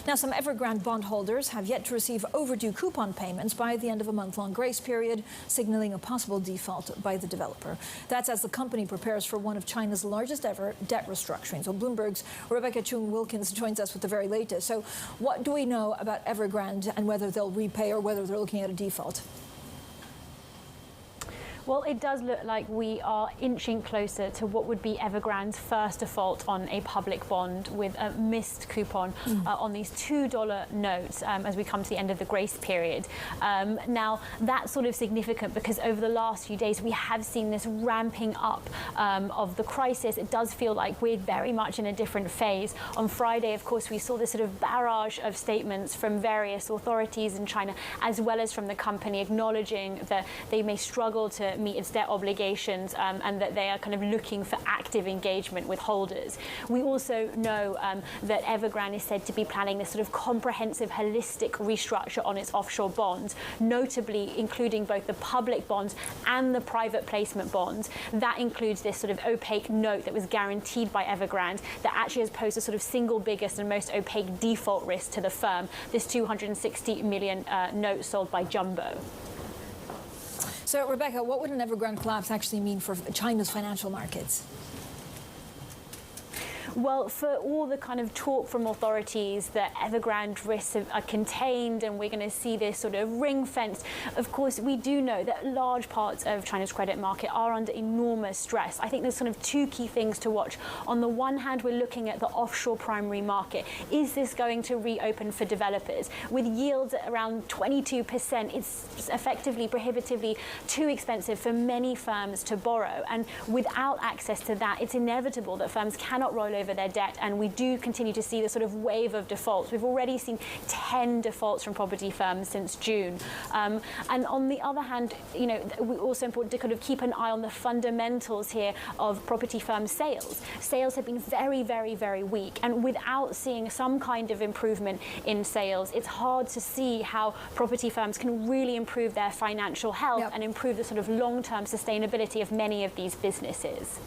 Now, some Evergrande bondholders have yet to receive overdue coupon payments by the end of a month-long grace period, signaling a possible default by the developer. That's as the company prepares for one of China's largest ever debt restructurings. Well, Bloomberg's Rebecca Chung-Wilkins joins us with the very latest. So what do we know about Evergrande and whether they'll repay or whether they're looking at a default? Well, it does look like we are inching closer to what would be Evergrande's first default on a public bond, with a missed coupon on these $2 notes as we come to the end of the grace period. Now, that's sort of significant because over the last few days we have seen this ramping up of the crisis. It does feel like we're very much in a different phase. On Friday, of course, we saw this sort of barrage of statements from various authorities in China, as well as from the company, acknowledging that they may struggle to meet its debt obligations and that they are kind of looking for active engagement with holders. We also know that Evergrande is said to be planning this sort of comprehensive, holistic restructure on its offshore bonds, notably including both the public bonds and the private placement bonds. That includes this sort of opaque note that was guaranteed by Evergrande that actually has posed the sort of single biggest and most opaque default risk to the firm, this 260 million note sold by Jumbo. So, Rebecca, what would an Evergrande collapse actually mean for China's financial markets? Well, for all the kind of talk from authorities that Evergrande risks are contained and we're going to see this sort of ring fence, of course, we do know that large parts of China's credit market are under enormous stress. I think there's sort of two key things to watch. On the one hand, we're looking at the offshore primary market. Is this going to reopen for developers? With yields at around 22%, it's effectively prohibitively too expensive for many firms to borrow. And without access to that, it's inevitable that firms cannot roll over their debt, and we do continue to see the sort of wave of defaults. We've already seen 10 defaults from property firms since June. And on the other hand, you know, we're also important to kind of keep an eye on the fundamentals here of property firm sales. Sales have been very, very, very weak, and without seeing some kind of improvement in sales, it's hard to see how property firms can really improve their financial health and improve the sort of long-term sustainability of many of these businesses.